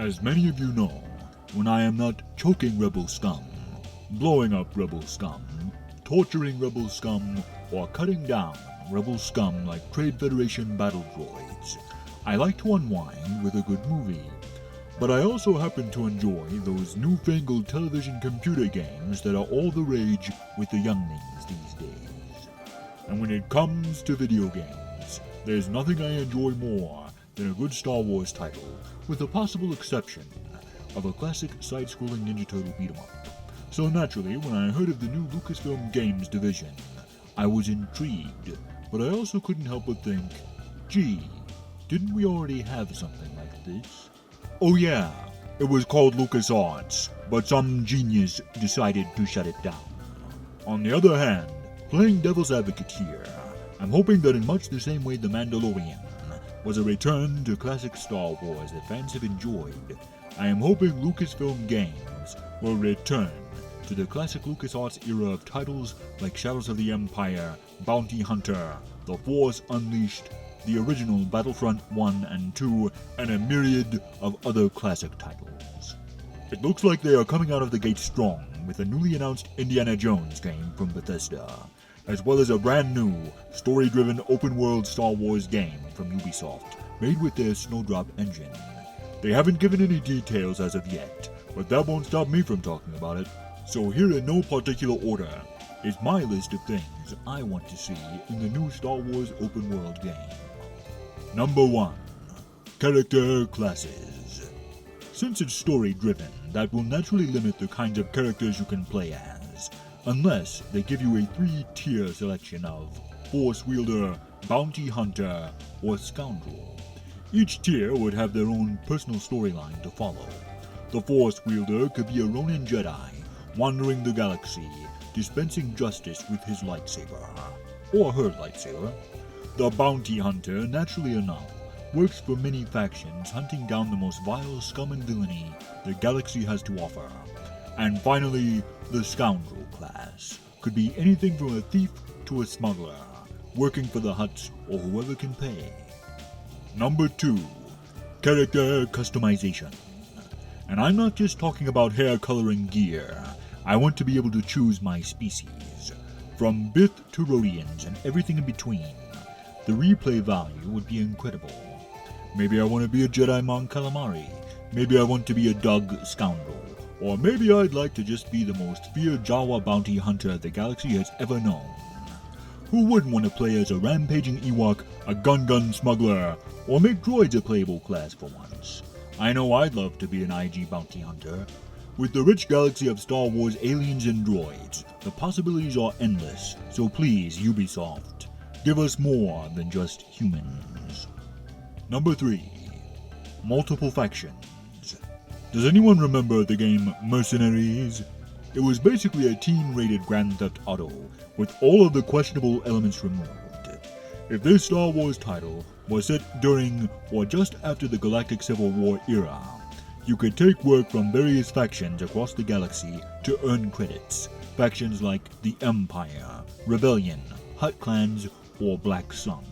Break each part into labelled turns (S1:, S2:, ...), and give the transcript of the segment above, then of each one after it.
S1: As many of you know, when I am not choking rebel scum, blowing up rebel scum, torturing rebel scum, or cutting down rebel scum like Trade Federation battle droids, I like to unwind with a good movie. But I also happen to enjoy those newfangled television computer games that are all the rage with the younglings these days. And when it comes to video games, there's nothing I enjoy more than a good Star Wars title, with the possible exception of a classic side-scrolling Ninja Turtle beat-em-up. So naturally, when I heard of the new Lucasfilm Games division, I was intrigued, but I also couldn't help but think, gee, didn't we already have something like this? Oh yeah, it was called LucasArts, but some genius decided to shut it down. On the other hand, playing devil's advocate here, I'm hoping that in much the same way The Mandalorian was a return to classic Star Wars that fans have enjoyed, I am hoping Lucasfilm Games will return to the classic LucasArts era of titles like Shadows of the Empire, Bounty Hunter, The Force Unleashed, the original Battlefront 1 and 2, and a myriad of other classic titles. It looks like they are coming out of the gate strong with a newly announced Indiana Jones game from Bethesda, as well as a brand new, story-driven open-world Star Wars game from Ubisoft, made with their Snowdrop engine. They haven't given any details as of yet, but that won't stop me from talking about it. So here in no particular order is my list of things I want to see in the new Star Wars open-world game. Number 1. Character Classes. Since it's story-driven, that will naturally limit the kinds of characters you can play as, unless they give you a 3-tier selection of Force Wielder, Bounty Hunter, or Scoundrel. Each tier would have their own personal storyline to follow. The Force Wielder could be a Ronin Jedi, wandering the galaxy, dispensing justice with his lightsaber, or her lightsaber. The Bounty Hunter, naturally enough, works for many factions, hunting down the most vile scum and villainy the galaxy has to offer. And finally, the Scoundrel class could be anything from a thief to a smuggler, working for the Hutts or whoever can pay. Number 2. Character Customization. And I'm not just talking about hair coloring gear. I want to be able to choose my species, from Bith to Rhodians and everything in between. The replay value would be incredible. Maybe I want to be a Jedi Mon Calamari, maybe I want to be a Dug Scoundrel, or maybe I'd like to just be the most feared Jawa bounty hunter the galaxy has ever known. Who wouldn't want to play as a rampaging Ewok, a gun smuggler, or make droids a playable class for once? I know I'd love to be an IG bounty hunter. With the rich galaxy of Star Wars aliens and droids, the possibilities are endless, so please, Ubisoft, give us more than just humans. Number 3. Multiple factions. Does anyone remember the game Mercenaries? It was basically a teen-rated Grand Theft Auto, with all of the questionable elements removed. If this Star Wars title was set during or just after the Galactic Civil War era, you could take work from various factions across the galaxy to earn credits. Factions like the Empire, Rebellion, Hutt clans, or Black Sun.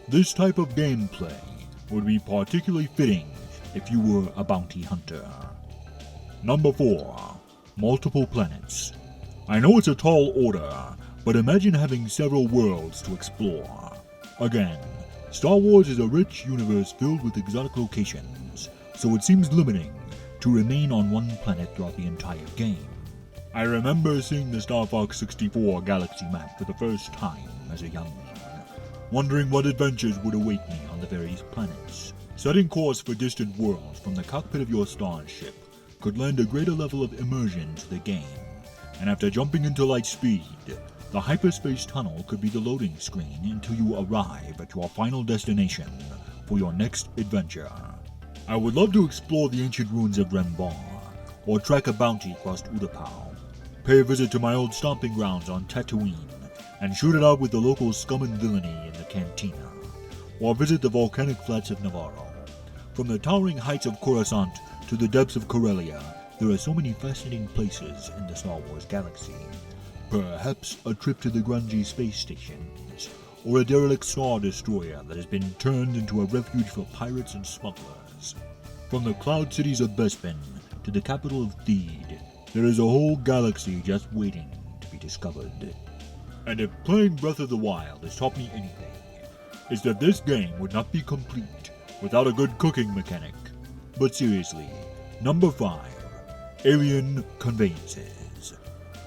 S1: This type of gameplay would be particularly fitting if you were a bounty hunter. Number 4. Multiple planets. I know it's a tall order, but imagine having several worlds to explore. Again, Star Wars is a rich universe filled with exotic locations, so it seems limiting to remain on one planet throughout the entire game. I remember seeing the Star Fox 64 galaxy map for the first time as a youngling, wondering what adventures would await me on the various planets. Setting course for distant worlds from the cockpit of your starship could lend a greater level of immersion to the game, and after jumping into light speed, the hyperspace tunnel could be the loading screen until you arrive at your final destination for your next adventure. I would love to explore the ancient ruins of Rembar, or track a bounty across Utapau, pay a visit to my old stomping grounds on Tatooine, and shoot it out with the local scum and villainy in the cantina, or visit the volcanic flats of Navarro. From the towering heights of Coruscant to the depths of Corellia, there are so many fascinating places in the Star Wars galaxy. Perhaps a trip to the grungy space stations, or a derelict Star Destroyer that has been turned into a refuge for pirates and smugglers. From the cloud cities of Bespin to the capital of Theed, there is a whole galaxy just waiting to be discovered. And if playing Breath of the Wild has taught me anything, it's that this game would not be complete without a good cooking mechanic. But seriously, number 5, alien conveyances.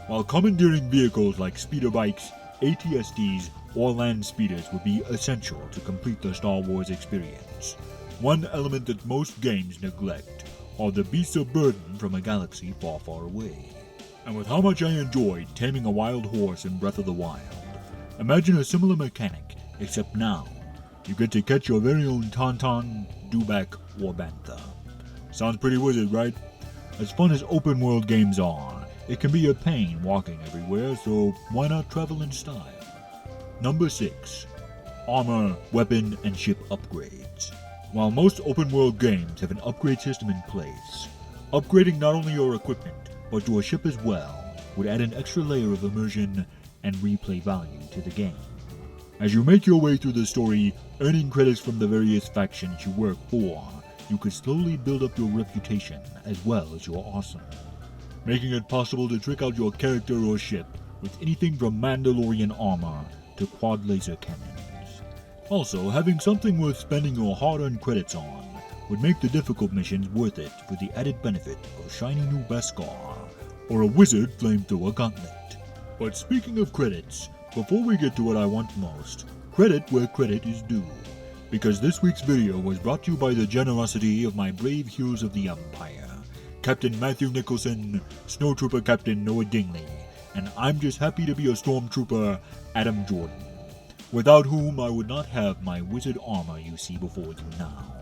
S1: While commandeering vehicles like speeder bikes, ATSTs, or land speeders would be essential to complete the Star Wars experience, one element that most games neglect are the beasts of burden from a galaxy far, far away. And with how much I enjoyed taming a wild horse in Breath of the Wild, imagine a similar mechanic, except now you get to catch your very own Tauntaun, Dewback, or Bantha. Sounds pretty wizard, right? As fun as open world games are, it can be a pain walking everywhere, so why not travel in style? Number 6. Armor, weapon, and ship upgrades. While most open world games have an upgrade system in place, upgrading not only your equipment, but your ship as well, would add an extra layer of immersion and replay value to the game. As you make your way through the story, earning credits from the various factions you work for, you could slowly build up your reputation as well as your awesome, making it possible to trick out your character or ship with anything from Mandalorian armor to quad laser cannons. Also, having something worth spending your hard-earned credits on would make the difficult missions worth it for the added benefit of a shiny new Beskar, or a wizard flamethrower gauntlet. But speaking of credits, before we get to what I want most, credit where credit is due, because this week's video was brought to you by the generosity of my brave heroes of the Empire, Captain Matthew Nicholson, Snowtrooper Captain Noah Dingley, and I'm just happy to be a Stormtrooper, Adam Jordan, without whom I would not have my wizard armor you see before you now.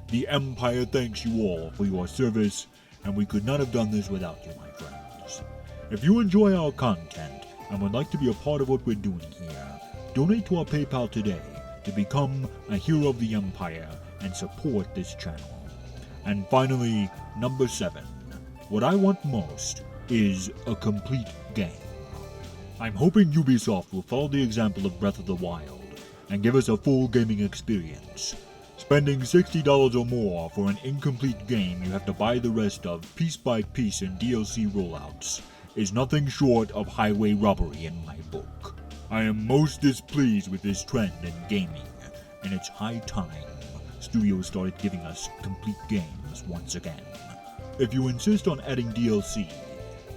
S1: The Empire thanks you all for your service, and we could not have done this without you, my friends. If you enjoy our content and would like to be a part of what we're doing here, donate to our PayPal today to become a hero of the Empire and support this channel. And finally, number 7. What I want most is a complete game. I'm hoping Ubisoft will follow the example of Breath of the Wild and give us a full gaming experience. Spending $60 or more for an incomplete game you have to buy the rest of piece by piece in DLC rollouts is nothing short of highway robbery in my book. I am most displeased with this trend in gaming, and it's high time studios started giving us complete games once again. If you insist on adding DLC,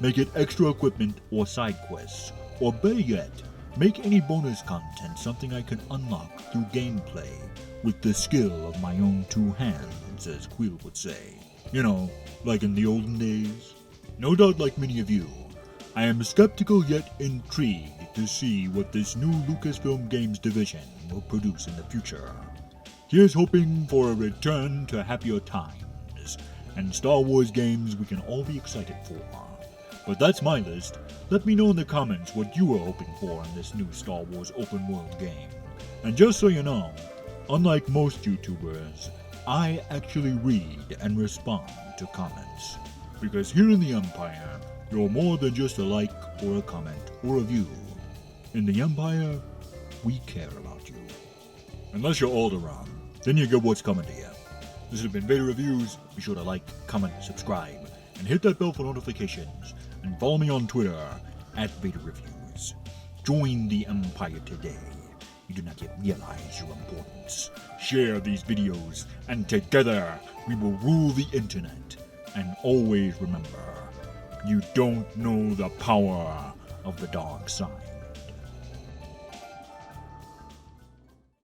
S1: make it extra equipment or side quests, or better yet, make any bonus content something I can unlock through gameplay with the skill of my own 2 hands, as Quill would say. You know, like in the olden days. No doubt like many of you, I am skeptical yet intrigued to see what this new Lucasfilm Games division will produce in the future. Here's hoping for a return to happier times, and Star Wars games we can all be excited for. But that's my list. Let me know in the comments what you are hoping for in this new Star Wars open world game. And just so you know, unlike most YouTubers, I actually read and respond to comments. Because here in the Empire, you're more than just a like or a comment or a view. In the Empire, we care about you. Unless you're Alderaan, then you get what's coming to you. This has been Vader Reviews. Be sure to like, comment, subscribe, and hit that bell for notifications. And follow me on Twitter at Vader Reviews. Join the Empire today. You do not yet realize your importance. Share these videos, and together we will rule the internet. And always remember, you don't know the power of the dark side.